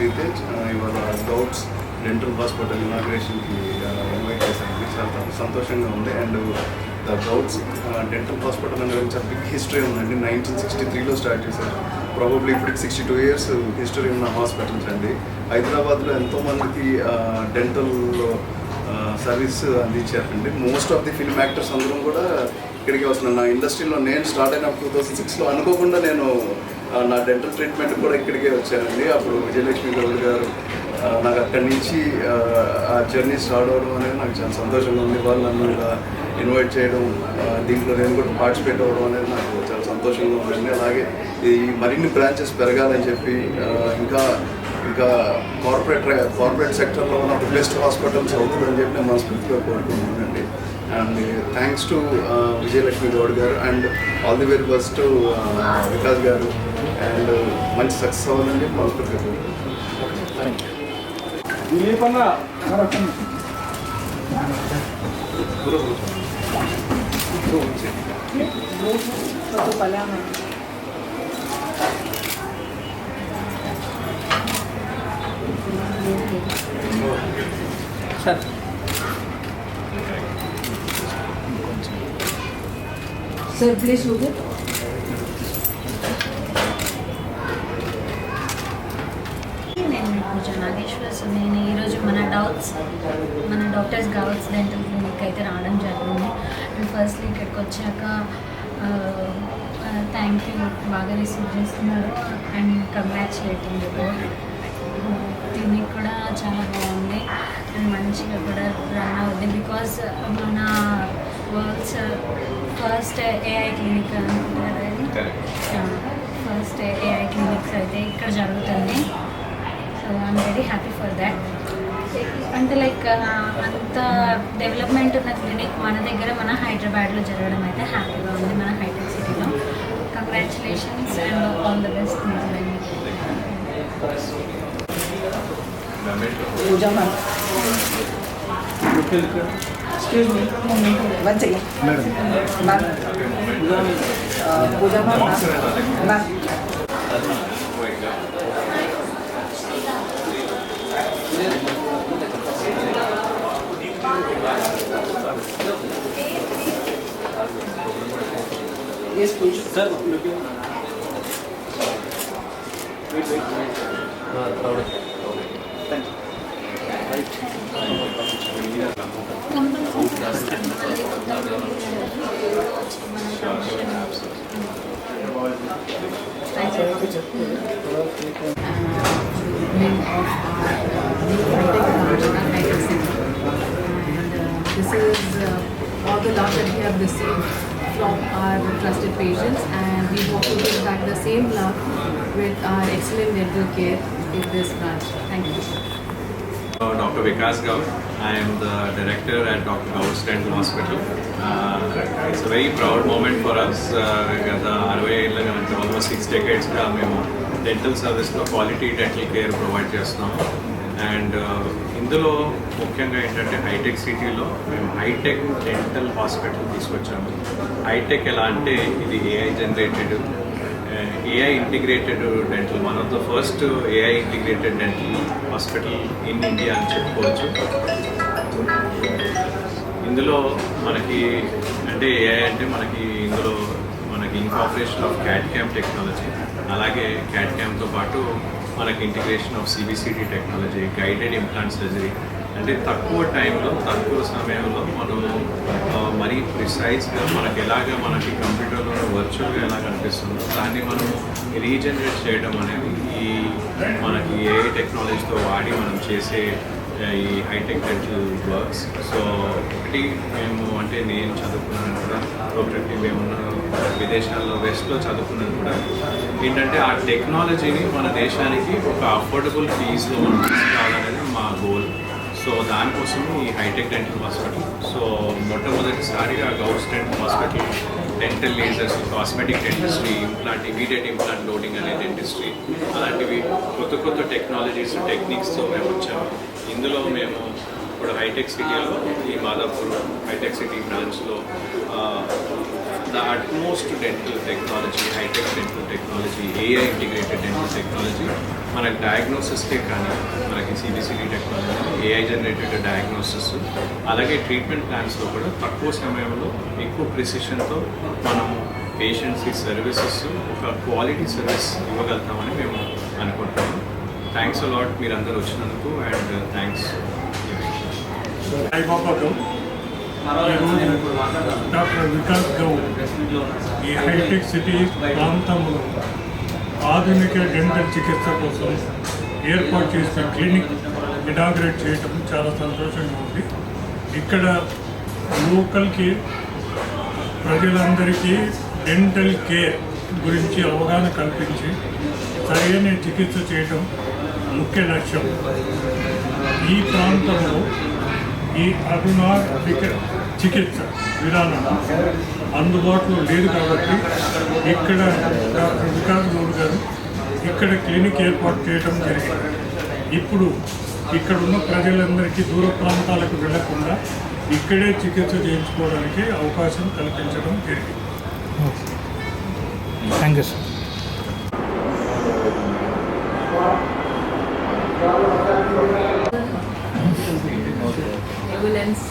శ్రీతేజ్. ఇవాళ గౌట్స్ dental hospital ఇనాగ్రేషన్కి invite చేశానండి. చాలా సంతోషంగా ఉంది. అండ్ ద గౌట్స్ డెంటల్ హాస్పిటల్ అనే చాలా బిగ్ హిస్టరీ ఉందండి. 1963లో స్టార్ట్ చేశారు. ప్రాబబ్లీ ఇప్పటికి 62 years హిస్టరీ ఉన్న హాస్పిటల్స్ అండి. హైదరాబాద్లో ఎంతోమందికి డెంటల్లో సర్వీస్ అందించారండి. Most of the film actors అందరం కూడా ఇక్కడికి వస్తున్నాను. నా ఇండస్ట్రీలో నేను స్టార్ట్ అయిన 2006లో అనుకోకుండా నేను నా డెంటల్ ట్రీట్మెంట్ కూడా ఇక్కడికే వచ్చానండి. అప్పుడు విజయలక్ష్మి గౌడ్ గారు నాకు అక్కడి నుంచి ఆ జర్నీ స్టార్ట్ అవ్వడం అనేది నాకు చాలా సంతోషంగా ఉంది. వాళ్ళు నన్ను ఇలా ఇన్వైట్ చేయడం, దీంట్లో నేను కూడా పార్టిసిపేట్ అవ్వడం అనేది నాకు చాలా సంతోషంగా ఉందండి. అలాగే ఈ మరిన్ని బ్రాంచెస్ పెరగాలని చెప్పి ఇంకా కార్పొరేట్ సెక్టర్లో ఉన్న బెస్ట్ హాస్పిటల్స్ అవుతుందని చెప్పి నేను మనస్ఫూర్తిగా కోరుకుంటున్నానండి. And thanks to Vijayalakshmi Goud గారు and all the very best to Vikas గారు. అండ్ మంచి సక్సెస్ అవ్వాలని చెప్పి మనస్ఫూర్తిగా కోరుకుంటున్నాను. Sir, please look it. నేను ఈరోజు మన డాక్టర్స్ గౌట్స్ డెంటల్ క్లినిక్ అయితే రావడం జరిగింది. అండ్ ఫస్ట్లీ ఇక్కడికి వచ్చాక థ్యాంక్ యూ, బాగా రిసీవ్ చేస్తున్నారు అండ్ కంగ్రాచులేటింగ్ రిపోర్ట్. క్లినిక్ కూడా చాలా బాగుంది అండ్ మంచిగా కూడా రన్ అవుద్ది. బికాస్ మన వరల్డ్స్ ఫస్ట్ ఏఐ క్లినిక్ అనుకుంటారు కదా, ఫస్ట్ ఏఐ క్లినిక్స్ అయితే ఇక్కడ జరుగుతుంది. So I'm very happy for that. అంటే లైక్ అంత డెవలప్మెంట్ ఉన్న క్లినిక్ మన దగ్గర మన హైదరాబాద్లో జరగడం అయితే హ్యాపీగా ఉంది, మన హైటెక్ సిటీలో. Congratulations and all the best. Pooja ma'am. Excuse me. One second. Ma'am. Pooja ma'am. Ma'am. Yes, please. Sir, looking. Wait. Thank you. This is all the love that we have received from our trusted patients, and we hope to give back the same love with our excellent dental care in this branch. Thank you. Dr. Vikas Gaur. I am the director at Dr. Gaur's Dental Hospital. It's a very proud moment for us. Almost 6 decades మేము dental సర్వీస్లో quality dental care provide చేస్తున్నాము. And ఇందులో ముఖ్యంగా ఏంటంటే hitech సిటీలో మేము hitech dental hospital తీసుకొచ్చాము. Hitech ఎలా అంటే ఇది AI generated, AI integrated dental, one of the first AI integrated dental hospital in India అని చెప్పుకోవచ్చు. ఇందులో మనకి అంటే AI అంటే మనకి ఇందులో మనకి ఇన్కార్పొరేషన్ ఆఫ్ CAD/CAM టెక్నాలజీ, అలాగే CAD/CAMతో పాటు మనకి integration of CBCT technology, guided implant surgery. అంటే తక్కువ టైంలో తక్కువ సమయంలో మనము మరీ ప్రిసైజ్గా మనకి ఎలాగ మనకి కంప్యూటర్లో వర్చువల్గా ఎలా కనిపిస్తుందో దాన్ని మనము రీజనరేట్ చేయడం అనేది ఈ మనకి ఏఐ టెక్నాలజీతో వాడి మనం చేసే ఈ హైటెక్ డెంటల్ వర్క్స్. సో ఒకటి మేము అంటే నేను చదువుకున్నాను కూడా, ఒకటి మేము విదేశాల్లో వెస్ట్లో చదువుకున్నది కూడా ఏంటంటే ఆ టెక్నాలజీని మన దేశానికి ఒక అఫోర్డబుల్ ఫీజులో మనం తీసుకురావాలనేది మా గోల్. సో దానికోసం ఈ హైటెక్ డెంటల్ హాస్పిటల్. సో మొట్టమొదటిసారిగా Goud's dental hospital dental lasers, cosmetic dentistry, implant, immediate implant loading అనే డెంటిస్ట్రీ, అలాంటివి కొత్త టెక్నాలజీస్ టెక్నిక్స్తో మేము వచ్చాము. ఇందులో మేము ఇప్పుడు హైటెక్ సిటీలో ఈ మాదాపూర్ హైటెక్ సిటీ బ్రాంచ్లో the utmost dental technology, high-tech dental technology, AI integrated dental technology మనకి డయాగ్నోసిస్కే కానీ మనకి CBCT technology, AI generated diagnosis, అలాగే ట్రీట్మెంట్ ప్లాన్స్లో కూడా తక్కువ సమయంలో ఎక్కువ ప్రిసిషన్తో మనము పేషెంట్స్కి సర్వీసెస్ ఒక క్వాలిటీ సర్వీస్ ఇవ్వగలుగుతామని మేము అనుకుంటున్నాము. థ్యాంక్స్ అలాట్ మీరందరూ వచ్చినందుకు అండ్ థ్యాంక్స్. సాయిబాబాతో ఈరోజు డాక్టర్ వికాస్ గౌడ్ ఈ హైటెక్ సిటీ ప్రాంతంలో ఆధునిక డెంటల్ చికిత్స కోసం ఏర్పాటు చేసిన క్లినిక్ ఇనాగ్రేట్ చేయడం చాలా సంతోషంగా ఉంది. ఇక్కడ లోకల్కి ప్రజలందరికీ డెంటల్ కేర్ గురించి అవగాహన కల్పించి సరైన చికిత్స చేయడం ముఖ్య లక్ష్యం. ఈ ప్రాంతంలో ఈ అధునాతన చికిత్స విధానం అందుబాటులో లేదు కాబట్టి ఇక్కడ డాక్టర్ వికాస్ గౌడ్ గారు ఇక్కడ క్లినిక్ ఏర్పాటు చేయడం జరిగింది. ఇప్పుడు ఇక్కడ ఉన్న ప్రజలందరికీ దూర ప్రాంతాలకు వెళ్లకుండా ఇక్కడే చికిత్స చేయించుకోవడానికి అవకాశం కల్పించడం జరిగింది. Thank you sir. Ambulance